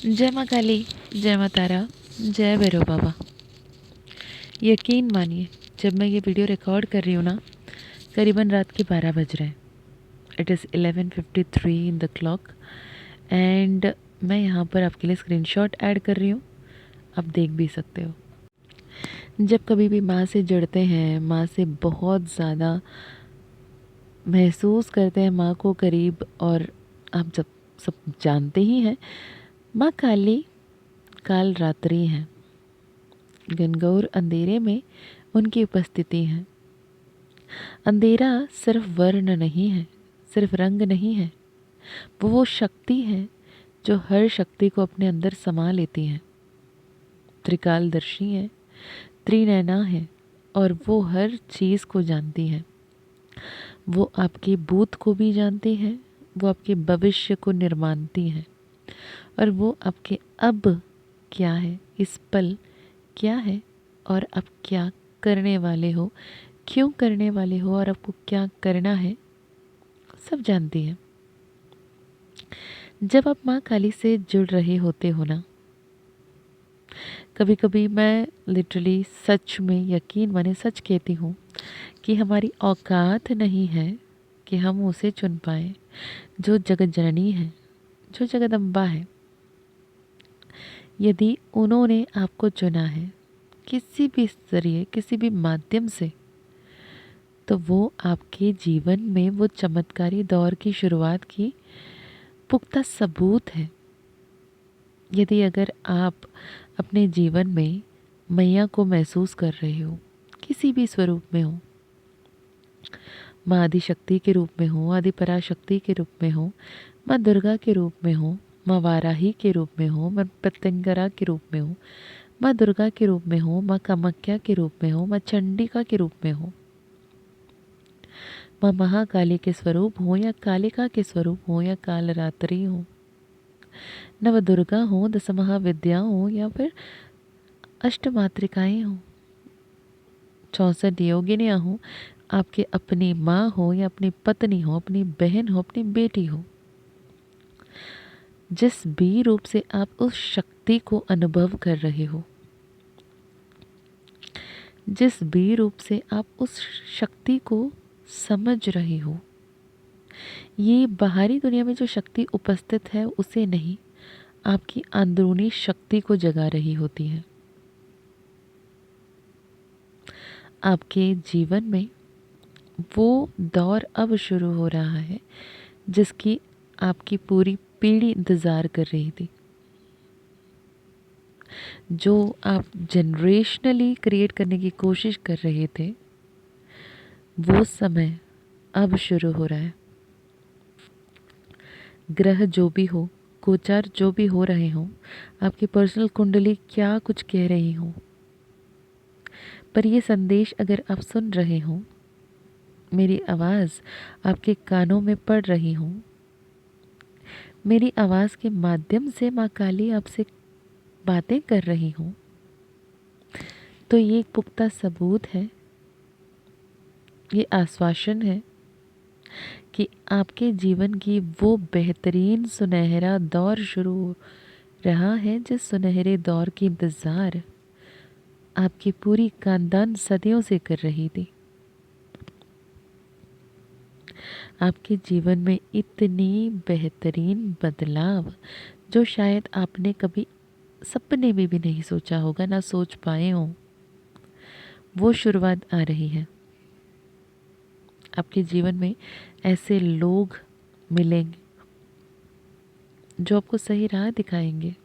जय माँ काली, जय माँ तारा, जय भैरव बाबा। यकीन मानिए, जब मैं ये वीडियो रिकॉर्ड कर रही हूँ ना, करीबन रात के 12 बज रहे हैं। It is 11:53 in the clock and मैं यहाँ पर आपके लिए स्क्रीनशॉट ऐड कर रही हूँ। आप देख भी सकते हो। जब कभी भी माँ से जुड़ते हैं, माँ से बहुत ज़्यादा महसूस करते हैं माँ को करीब, और आप जब सब जानते ही हैं, माँ काली काल रात्रि हैं। घनघोर अंधेरे में उनकी उपस्थिति है। अंधेरा सिर्फ वर्ण नहीं है, सिर्फ रंग नहीं है, वो शक्ति है जो हर शक्ति को अपने अंदर समा लेती है। त्रिकालदर्शी है, त्रिनयना है, और वो हर चीज़ को जानती है। वो आपके भूत को भी जानती है, वो आपके भविष्य को निर्माणती है, और वो आपके अब क्या है, इस पल क्या है, और आप क्या करने वाले हो, क्यों करने वाले हो, और आपको क्या करना है, सब जानती है। जब आप माँ काली से जुड़ रहे होते हो ना, कभी कभी मैं लिटरली सच में, यकीन माने सच कहती हूँ कि हमारी औकात नहीं है कि हम उसे चुन पाए जो जगत जननी है, जो जगदम्बा है। यदि उन्होंने आपको चुना है किसी भी जरिए, किसी भी माध्यम से, तो वो आपके जीवन में वो चमत्कारी दौर की शुरुआत की पुख्ता सबूत है। यदि अगर आप अपने जीवन में मैया को महसूस कर रहे हो, किसी भी स्वरूप में हो, माँ आदिशक्ति के रूप में हो, आदि पराशक्ति के रूप में हो, माँ दुर्गा के रूप में हो, माँ वाराही के रूप में हो, माँ प्रत्यंगरा के रूप में हो, माँ दुर्गा के रूप में हो, माँ कामाख्या के रूप में हो, माँ चंडिका के रूप में हो, माँ महाकाली के स्वरूप हो, या कालिका के स्वरूप हो, या कालरात्रि हो, नव दुर्गा हो, दस महाविद्या हो, या फिर अष्टमातृकाएं हो, 64 योगिनियाँ हो, आपके अपनी माँ हो या अपनी पत्नी हो, अपनी बहन हो, अपनी बेटी हो, जिस भी रूप से आप उस शक्ति को अनुभव कर रहे हो, जिस भी रूप से आप उस शक्ति को समझ रहे हो, ये बाहरी दुनिया में जो शक्ति उपस्थित है उसे नहीं, आपकी अंदरूनी शक्ति को जगा रही होती है। आपके जीवन में वो दौर अब शुरू हो रहा है जिसकी आपकी पूरी पीढ़ी इंतज़ार कर रही थी। जो आप जनरेशनली क्रिएट करने की कोशिश कर रहे थे, वो समय अब शुरू हो रहा है। ग्रह जो भी हो, गोचार जो भी हो रहे हों, आपकी पर्सनल कुंडली क्या कुछ कह रही हो, पर ये संदेश अगर आप सुन रहे हो, मेरी आवाज़ आपके कानों में पड़ रही हो, मेरी आवाज़ के माध्यम से माँ काली आपसे बातें कर रही हूँ, तो ये एक पुख्ता सबूत है, ये आश्वासन है कि आपके जीवन की वो बेहतरीन सुनहरा दौर शुरू हो रहा है, जिस सुनहरे दौर की इंतज़ार आपकी पूरी खानदान सदियों से कर रही थी। आपके जीवन में इतनी बेहतरीन बदलाव जो शायद आपने कभी सपने में भी नहीं सोचा होगा, ना सोच पाए हों, वो शुरुआत आ रही है। आपके जीवन में ऐसे लोग मिलेंगे जो आपको सही राह दिखाएंगे।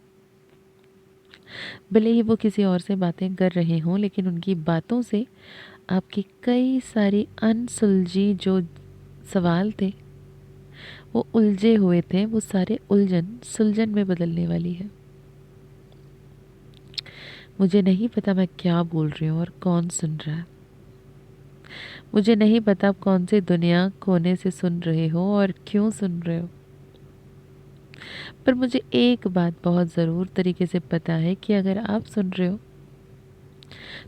भले ही वो किसी और से बातें कर रहे हों, लेकिन उनकी बातों से आपकी कई सारी अनसुलझी जो सवाल थे, वो उलझे हुए थे, वो सारे उलझन सुलझन में बदलने वाली है। मुझे नहीं पता मैं क्या बोल रही हूँ और कौन सुन रहा है। मुझे नहीं पता आप कौन सी दुनिया कोने से सुन रहे हो और क्यों सुन रहे हो, पर मुझे एक बात बहुत ज़रूर तरीके से पता है कि अगर आप सुन रहे हो,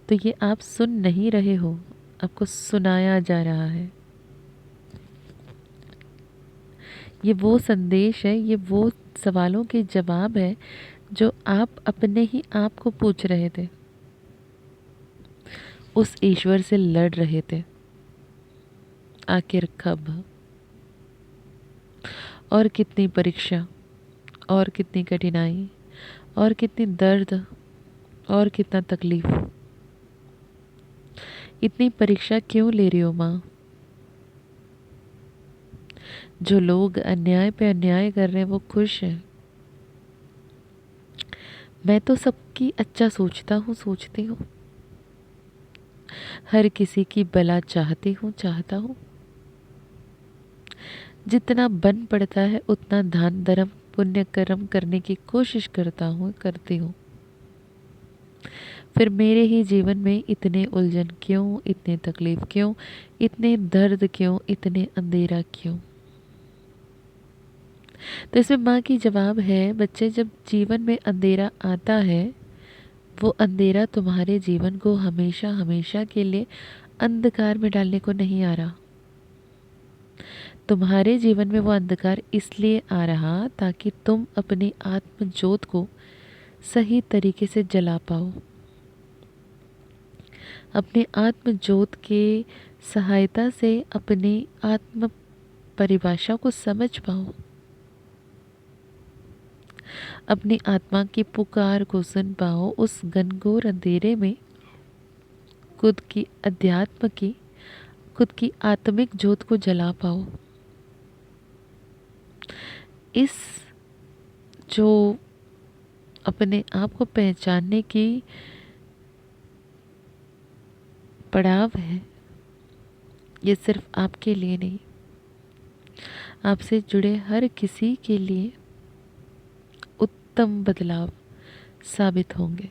तो ये आप सुन नहीं रहे हो, आपको सुनाया जा रहा है। ये वो संदेश है, ये वो सवालों के जवाब है जो आप अपने ही आप को पूछ रहे थे, उस ईश्वर से लड़ रहे थे, आखिर कब? और कितनी परीक्षा, और कितनी कठिनाई, और कितनी दर्द, और कितना तकलीफ। इतनी परीक्षा क्यों ले रही हो माँ? जो लोग अन्याय पे अन्याय कर रहे हैं वो खुश हैं। मैं तो सबकी अच्छा सोचता हूँ, सोचती हूँ, हर किसी की भला चाहती हूँ, चाहता हूँ। जितना बन पड़ता है उतना दान धर्म पुण्य कर्म करने की कोशिश करता हूँ, करती हूँ। फिर मेरे ही जीवन में इतने उलझन क्यों, इतने तकलीफ क्यों, इतने दर्द क्यों, इतने अंधेरा क्यों? तो इसमें माँ की जवाब है, बच्चे जब जीवन में अंधेरा आता है, वो अंधेरा तुम्हारे जीवन को हमेशा हमेशा के लिए अंधकार में डालने को नहीं आ रहा। तुम्हारे जीवन में वो अंधकार इसलिए आ रहा ताकि तुम अपनी आत्म ज्योत को सही तरीके से जला पाओ, अपने आत्म ज्योत के सहायता से अपनी आत्म परिभाषा को समझ पाओ, अपनी आत्मा की पुकार को सुन पाओ, उस घनघोर अंधेरे में खुद की अध्यात्म की, खुद की आत्मिक ज्योत को जला पाओ। इस जो अपने आप को पहचानने की पड़ाव है, ये सिर्फ आपके लिए नहीं, आपसे जुड़े हर किसी के लिए उत्तम बदलाव साबित होंगे।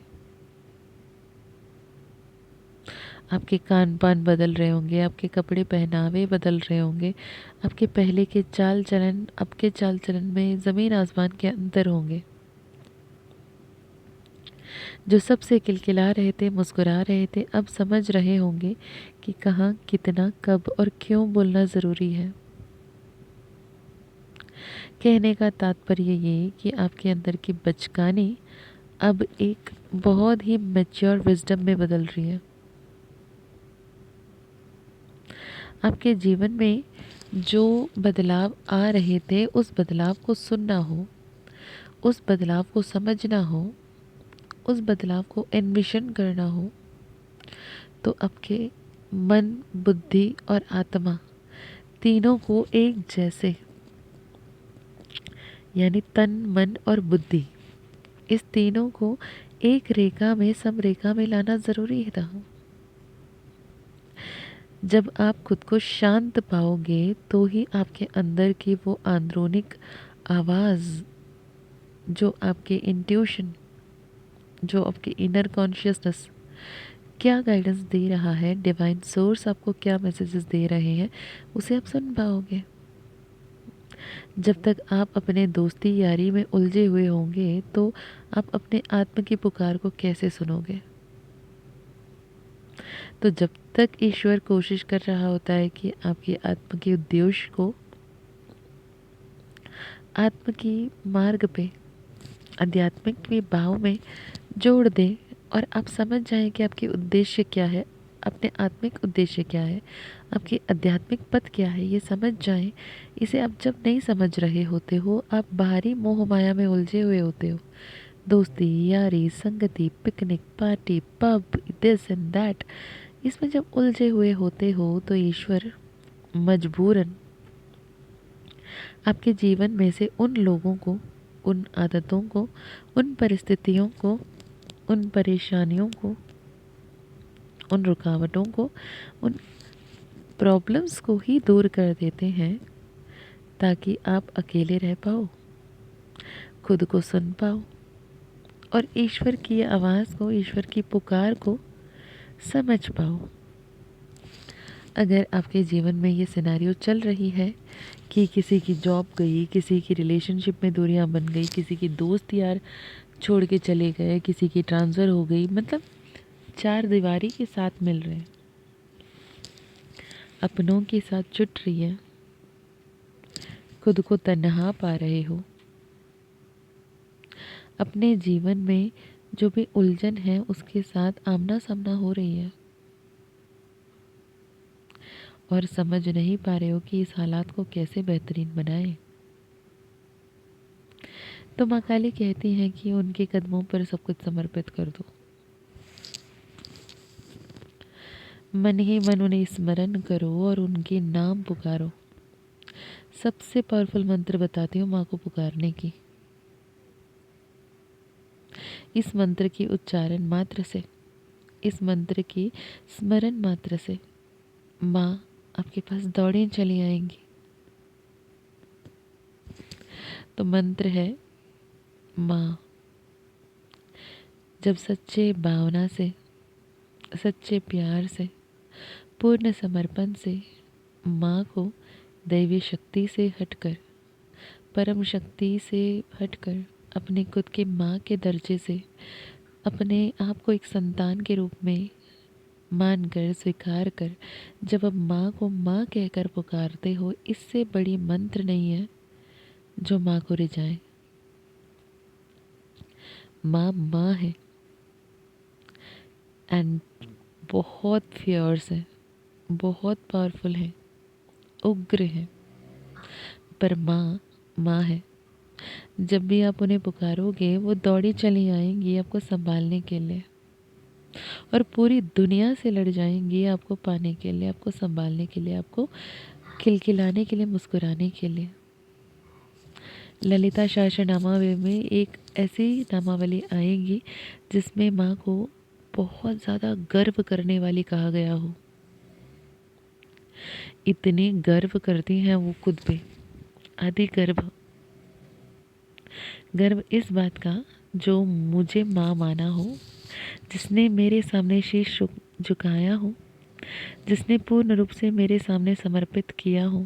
आपके खान पान बदल रहे होंगे, आपके कपड़े पहनावे बदल रहे होंगे, आपके पहले के चाल चलन, अब के चाल चलन में ज़मीन आसमान के अंतर होंगे। जो सबसे किलकिला रहे थे, मुस्कुरा रहे थे, अब समझ रहे होंगे कि कहाँ, कितना, कब और क्यों बोलना ज़रूरी है। कहने का तात्पर्य ये कि आपके अंदर की बचकानी अब एक बहुत ही मैच्योर विजडम में बदल रही है। आपके जीवन में जो बदलाव आ रहे थे, उस बदलाव को सुनना हो, उस बदलाव को समझना हो, उस बदलाव को एनविशन करना हो, तो आपके मन, बुद्धि और आत्मा तीनों को एक जैसे, यानी तन, मन और बुद्धि, इस तीनों को एक रेखा में, समरेखा में लाना ज़रूरी था। जब आप खुद को शांत पाओगे तो ही आपके अंदर की वो आंदरूनिक आवाज़, जो आपके इंट्यूशन, जो आपके इनर कॉन्शियसनेस क्या गाइडेंस दे रहा है, डिवाइन सोर्स आपको क्या मैसेजेस दे रहे हैं, उसे आप सुन पाओगे। जब तक आप अपने दोस्ती यारी में उलझे हुए होंगे तो आप अपने आत्म की पुकार को कैसे सुनोगे? तो जब तक ईश्वर कोशिश कर रहा होता है कि आपकी आत्म के उद्देश्य को आत्म की मार्ग पे, आध्यात्मिक भाव में जोड़ दें और आप समझ जाएं कि आपके उद्देश्य क्या है, अपने आत्मिक उद्देश्य क्या है, आपकी आध्यात्मिक पथ क्या है, ये समझ जाएं। इसे आप जब नहीं समझ रहे होते हो, आप बाहरी मोह माया में उलझे हुए होते हो, दोस्ती यारी संगति, picnic party pub, this and that, इसमें जब उलझे हुए होते हो तो ईश्वर मजबूरन आपके जीवन में से उन लोगों को, उन आदतों को, उन परिस्थितियों को, उन परेशानियों को, उन रुकावटों को, उन प्रॉब्लम्स को ही दूर कर देते हैं ताकि आप अकेले रह पाओ, खुद को सुन पाओ और ईश्वर की आवाज़ को, ईश्वर की पुकार को समझ पाओ। अगर आपके जीवन में ये सिनेरियो चल रही है कि किसी की जॉब गई, किसी की रिलेशनशिप में दूरियां बन गई, किसी की दोस्त यार छोड़ के चले गए, किसी की ट्रांसफ़र हो गई, मतलब चार दीवारी के साथ मिल रहे हैं, अपनों के साथ जुट रही है, खुद को तन्हा पा रहे हो, अपने जीवन में जो भी उलझन है उसके साथ आमना सामना हो रही है और समझ नहीं पा रहे हो कि इस हालात को कैसे बेहतरीन बनाएं। तो माँ काली कहती हैं कि उनके कदमों पर सब कुछ समर्पित कर दो। मन ही मन उन्हें स्मरण करो और उनके नाम पुकारो। सबसे पावरफुल मंत्र बताती हूँ माँ को पुकारने की। इस मंत्र की उच्चारण मात्र से, इस मंत्र की स्मरण मात्र से माँ आपके पास दौड़े चली आएंगी। तो मंत्र है माँ। जब सच्चे भावना से, सच्चे प्यार से, पूर्ण समर्पण से माँ को दैवी शक्ति से हटकर, परम शक्ति से हटकर, अपने खुद के माँ के दर्जे से अपने आप को एक संतान के रूप में मानकर, स्वीकार कर जब अब माँ को माँ कहकर पुकारते हो, इससे बड़ी मंत्र नहीं है जो माँ को रिझाए। माँ माँ है एंड बहुत फियर्स है, बहुत पावरफुल है, उग्र है, पर माँ माँ है। जब भी आप उन्हें पुकारोगे वो दौड़ी चली आएंगी आपको संभालने के लिए और पूरी दुनिया से लड़ जाएंगी आपको पाने के लिए, आपको संभालने के लिए, आपको खिलखिलाने के लिए, मुस्कुराने के लिए। ललिता सहस्रनामावली में एक ऐसी नामावली आएगी जिसमें माँ को बहुत ज़्यादा गर्व करने वाली कहा गया हो। इतने गर्व करती हैं वो खुद पे, आदि गर्व। गर्व इस बात का जो मुझे माँ माना हो, जिसने मेरे सामने शीश झुकाया हो, जिसने पूर्ण रूप से मेरे सामने समर्पित किया हो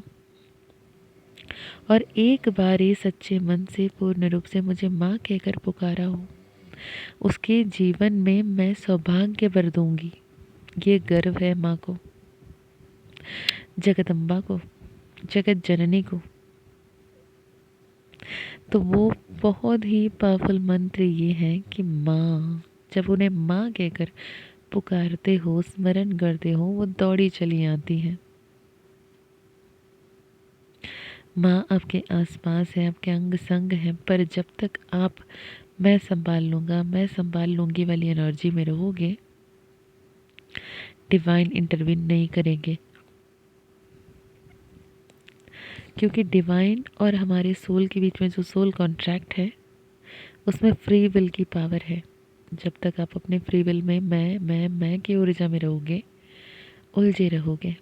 और एक बार ही सच्चे मन से पूर्ण रूप से मुझे माँ कहकर पुकारा हो, उसके जीवन में मैं सौभाग्य भर दूंगी। ये गर्व है माँ को, जगदम्बा को, जगत जननी को। तो वो बहुत ही पावरफुल मंत्र ये है कि माँ, जब उन्हें माँ कहकर पुकारते हो, स्मरण करते हो, वो दौड़ी चली आती है। माँ आपके आसपास है, आपके अंग संग है, पर जब तक आप मैं संभाल लूँगा, मैं संभाल लूँगी वाली एनर्जी में रहोगे, डिवाइन इंटरवीन नहीं करेंगे। क्योंकि डिवाइन और हमारे सोल के बीच में जो सोल कॉन्ट्रैक्ट है उसमें फ्री विल की पावर है। जब तक आप अपने फ्री विल में मैं की ऊर्जा में रहोगे, उलझे रहोगे।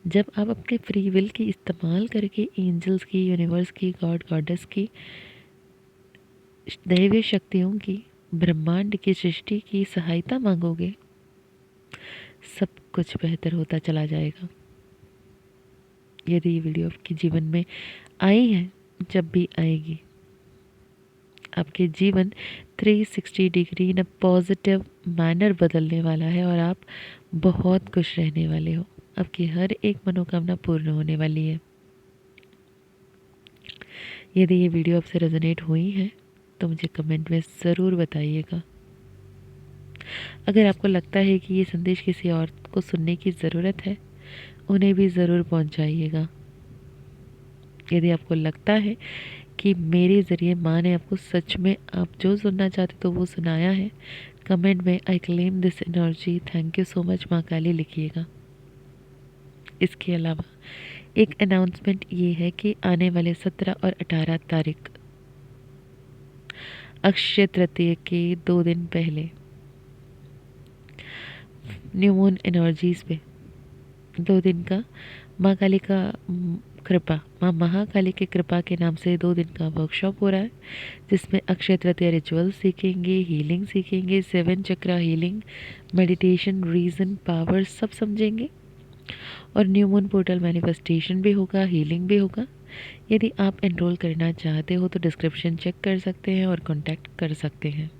जब आप अपने फ्री विल की इस्तेमाल करके एंजल्स की, यूनिवर्स की, गॉड गॉडेस की, दैवीय शक्तियों की, ब्रह्मांड की, सृष्टि की सहायता मांगोगे, सब कुछ बेहतर होता चला जाएगा। यदि ये वीडियो आपके जीवन में आई है, जब भी आएगी, आपके जीवन 360 degree in a positive manner बदलने वाला है और आप बहुत खुश रहने वाले हो। आपकी हर एक मनोकामना पूर्ण होने वाली है। यदि ये वीडियो आपसे रेजोनेट हुई है तो मुझे कमेंट में ज़रूर बताइएगा। अगर आपको लगता है कि ये संदेश किसी और को सुनने की ज़रूरत है, उन्हें भी ज़रूर पहुंचाइएगा। यदि आपको लगता है कि मेरे ज़रिए माँ ने आपको सच में आप जो सुनना चाहते तो वो सुनाया है, कमेंट में I claim this energy, thank you so much माँ काली लिखिएगा। इसके अलावा एक अनाउंसमेंट ये है कि आने वाले 17 और 18 तारीख अक्षय तृतीया के 2 दिन पहले न्यू मून एनर्जीज पे 2 दिन का माँ काली का कृपा, माँ महाकाली की कृपा के नाम से 2 दिन का वर्कशॉप हो रहा है, जिसमें अक्षय तृतीया रिचुअल सीखेंगे, हीलिंग सीखेंगे, 7 चक्रा हीलिंग, मेडिटेशन, रीजन, पावर सब समझेंगे और न्यू मून पोर्टल मैनिफेस्टेशन भी होगा, हीलिंग भी होगा। यदि आप एनरोल करना चाहते हो तो डिस्क्रिप्शन चेक कर सकते हैं और कॉन्टैक्ट कर सकते हैं।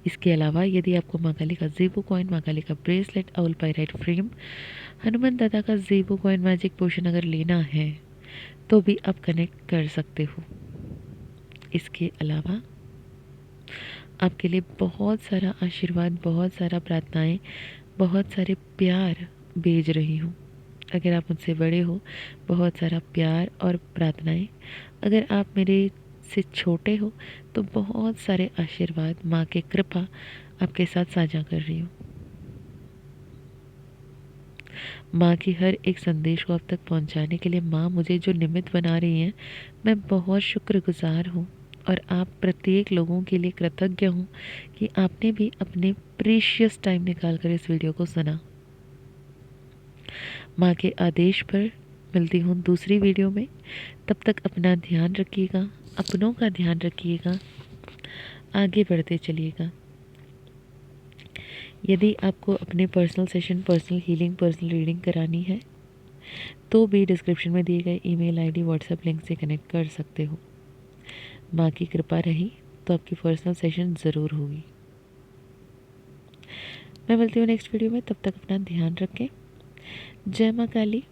इसके अलावा यदि आपको माँ काली का ज़ेबू कॉइन, माँ काली का bracelet, owl pyrite frame, Hanuman दादा का ज़ेबू कॉइन मैजिक पोशन अगर लेना है तो भी आप कनेक्ट कर सकते हो। इसके अलावा आपके लिए बहुत सारा आशीर्वाद, बहुत सारा प्रार्थनाएं, बहुत सारे प्यार भेज रही हूँ। अगर आप मुझसे बड़े हो, बहुत सारा प्यार और प्रार्थनाएं। अगर आप मेरे से छोटे हो तो बहुत सारे आशीर्वाद, माँ की कृपा आपके साथ साझा कर रही हूँ। माँ की हर एक संदेश को आप तक पहुँचाने के लिए माँ मुझे जो निमित्त बना रही हैं, मैं बहुत शुक्रगुजार हूँ। और आप प्रत्येक लोगों के लिए कृतज्ञ हूँ कि आपने भी अपने प्रीशियस टाइम निकाल कर इस वीडियो को सुना। माँ के आदेश पर मिलती हूँ दूसरी वीडियो में। तब तक अपना ध्यान रखिएगा, अपनों का ध्यान रखिएगा, आगे बढ़ते चलिएगा। यदि आपको अपने personal session, personal healing, personal reading करानी है तो भी डिस्क्रिप्शन में दिए गए ईमेल आईडी, व्हाट्सएप लिंक से कनेक्ट कर सकते हो। माँ की कृपा रही तो आपकी पर्सनल सेशन ज़रूर होगी। मैं मिलती हूँ नेक्स्ट वीडियो में, तब तक अपना ध्यान रखें। जय माँ काली,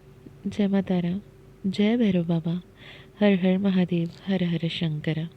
जय माँ तारा, जय भैरव बाबा, हर हर महादेव, हर हर शंकर।